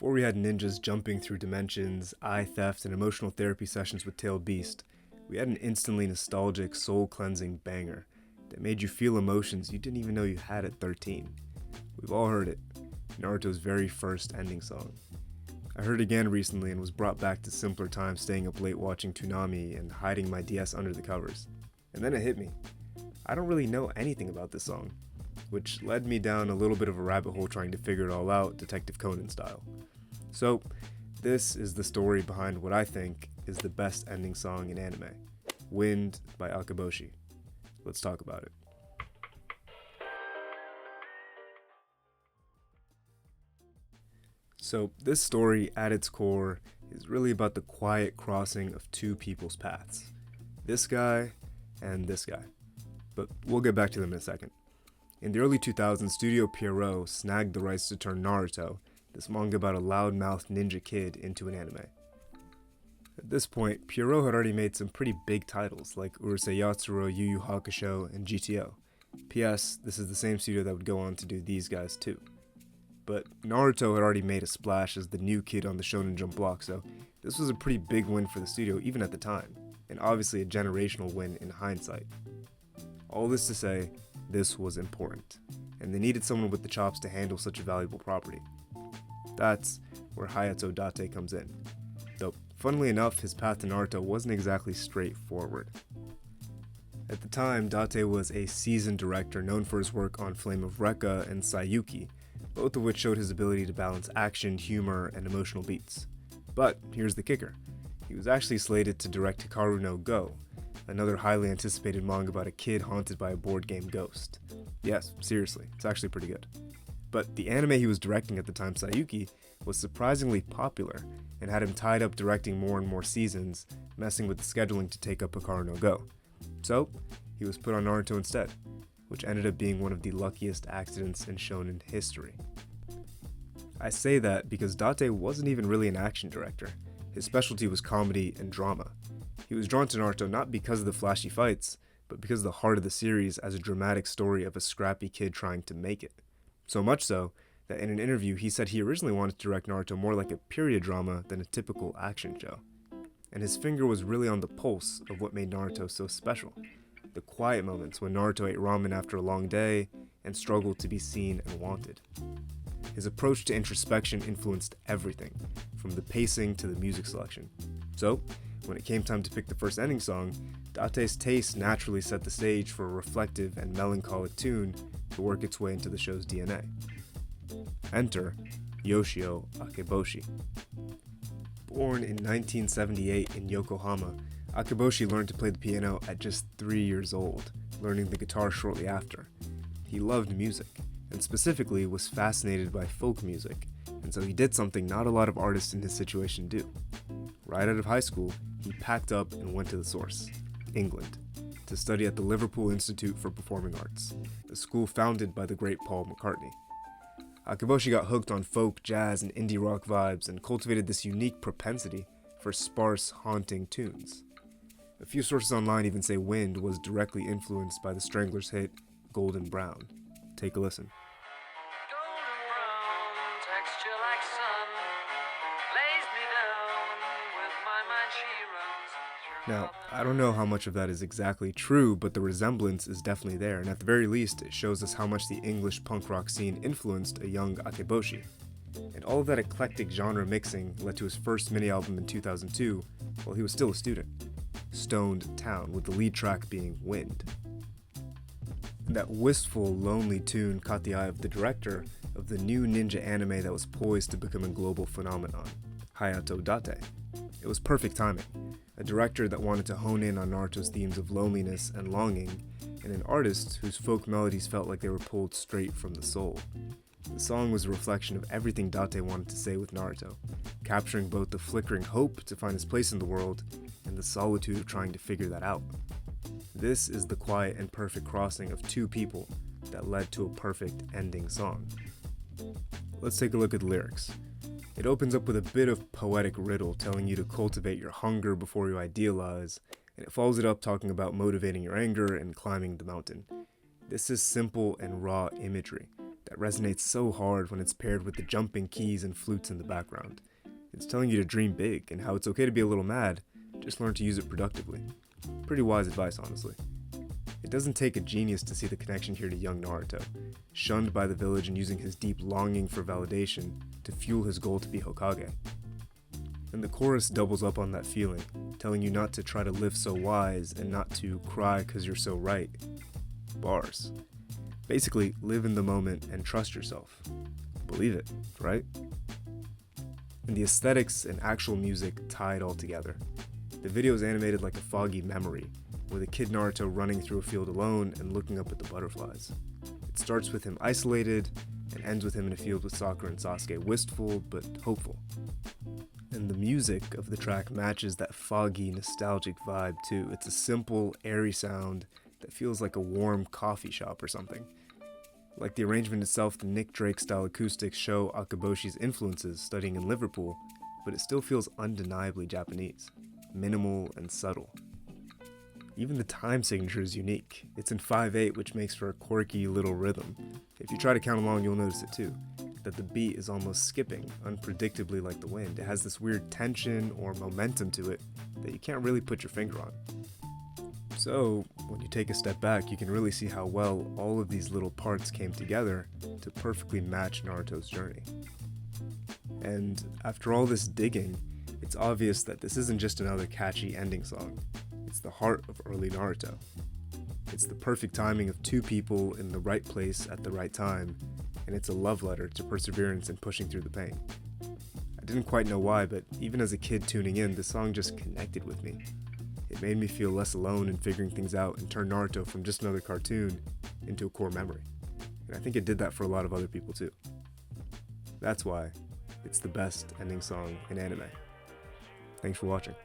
Before we had ninjas jumping through dimensions, eye theft, and emotional therapy sessions with Tailed Beast, we had an instantly nostalgic, soul-cleansing banger that made you feel emotions you didn't even know you had at 13. We've all heard it, Naruto's very first ending song. I heard it again recently and was brought back to simpler times staying up late watching Toonami and hiding my DS under the covers. And then it hit me. I don't really know anything about this song, which led me down a little bit of a rabbit hole trying to figure it all out, Detective Conan style. So, this is the story behind what I think is the best ending song in anime, Wind by Akeboshi. Let's talk about it. So, this story at its core is really about the quiet crossing of two people's paths. This guy and this guy. But we'll get back to them in a second. In the early 2000s, Studio Pierrot snagged the rights to turn Naruto, this manga about a loud-mouthed ninja kid, into an anime. At this point, Pierrot had already made some pretty big titles like Urusei Yatsura, Yu Yu Hakusho, and GTO. P.S. This is the same studio that would go on to do these guys too. But Naruto had already made a splash as the new kid on the Shonen Jump block, so this was a pretty big win for the studio even at the time, and obviously a generational win in hindsight. All this to say, this was important, and they needed someone with the chops to handle such a valuable property. That's where Hayato Date comes in. Though, funnily enough, his path to Naruto wasn't exactly straightforward. At the time, Date was a seasoned director known for his work on Flame of Recca and Sayuki, both of which showed his ability to balance action, humor, and emotional beats. But here's the kicker. He was actually slated to direct Hikaru no Go, another highly anticipated manga about a kid haunted by a board game ghost. Yes, seriously, it's actually pretty good. But the anime he was directing at the time, Sayuki, was surprisingly popular and had him tied up directing more and more seasons, messing with the scheduling to take up Hikaru no Go. So, he was put on Naruto instead, which ended up being one of the luckiest accidents in shonen history. I say that because Date wasn't even really an action director. His specialty was comedy and drama. He was drawn to Naruto not because of the flashy fights, but because of the heart of the series as a dramatic story of a scrappy kid trying to make it. So much so, that in an interview he said he originally wanted to direct Naruto more like a period drama than a typical action show. And his finger was really on the pulse of what made Naruto so special. The quiet moments when Naruto ate ramen after a long day and struggled to be seen and wanted. His approach to introspection influenced everything, from the pacing to the music selection. So, when it came time to pick the first ending song, Date's taste naturally set the stage for a reflective and melancholic tune to work its way into the show's DNA. Enter Yoshio Akeboshi. Born in 1978 in Yokohama, Akeboshi learned to play the piano at just 3 years old, learning the guitar shortly after. He loved music, and specifically was fascinated by folk music, and so he did something not a lot of artists in his situation do. Right out of high school, he packed up and went to the source, England, to study at the Liverpool Institute for Performing Arts, a school founded by the great Paul McCartney. Akeboshi got hooked on folk, jazz, and indie rock vibes and cultivated this unique propensity for sparse, haunting tunes. A few sources online even say Wind was directly influenced by the Stranglers' hit Golden Brown. Take a listen. Golden brown, texture like sun, lays me down, with my mind she runs. Now, I don't know how much of that is exactly true, but the resemblance is definitely there, and at the very least, it shows us how much the English punk rock scene influenced a young Akeboshi. And all of that eclectic genre mixing led to his first mini-album in 2002, while he was still a student, Stoned Town, with the lead track being Wind. And that wistful, lonely tune caught the eye of the director of the new ninja anime that was poised to become a global phenomenon, Hayato Date. It was perfect timing. A director that wanted to hone in on Naruto's themes of loneliness and longing, and an artist whose folk melodies felt like they were pulled straight from the soul. The song was a reflection of everything Date wanted to say with Naruto, capturing both the flickering hope to find his place in the world and the solitude of trying to figure that out. This is the quiet and perfect crossing of two people that led to a perfect ending song. Let's take a look at the lyrics. It opens up with a bit of poetic riddle telling you to cultivate your hunger before you idealize, and it follows it up talking about motivating your anger and climbing the mountain. This is simple and raw imagery that resonates so hard when it's paired with the jumping keys and flutes in the background. It's telling you to dream big and how it's okay to be a little mad, just learn to use it productively. Pretty wise advice, honestly. It doesn't take a genius to see the connection here to young Naruto, shunned by the village and using his deep longing for validation to fuel his goal to be Hokage. And the chorus doubles up on that feeling, telling you not to try to live so wise and not to cry cause you're so right. Bars. Basically, live in the moment and trust yourself. Believe it, right? And the aesthetics and actual music tie it all together. The video is animated like a foggy memory, with a kid Naruto running through a field alone and looking up at the butterflies. It starts with him isolated and ends with him in a field with Sakura and Sasuke, wistful but hopeful. And the music of the track matches that foggy, nostalgic vibe too. It's a simple, airy sound that feels like a warm coffee shop or something. Like the arrangement itself, the Nick Drake-style acoustics show Akeboshi's influences studying in Liverpool, but it still feels undeniably Japanese, minimal and subtle. Even the time signature is unique. It's in 5/8, which makes for a quirky little rhythm. If you try to count along, you'll notice it too, that the beat is almost skipping, unpredictably like the wind. It has this weird tension or momentum to it that you can't really put your finger on. So, when you take a step back, you can really see how well all of these little parts came together to perfectly match Naruto's journey. And after all this digging, it's obvious that this isn't just another catchy ending song. It's the heart of early Naruto. It's the perfect timing of two people in the right place at the right time, and it's a love letter to perseverance and pushing through the pain. I didn't quite know why, but even as a kid tuning in, the song just connected with me. It made me feel less alone in figuring things out and turned Naruto from just another cartoon into a core memory. And I think it did that for a lot of other people too. That's why it's the best ending song in anime. Thanks for watching.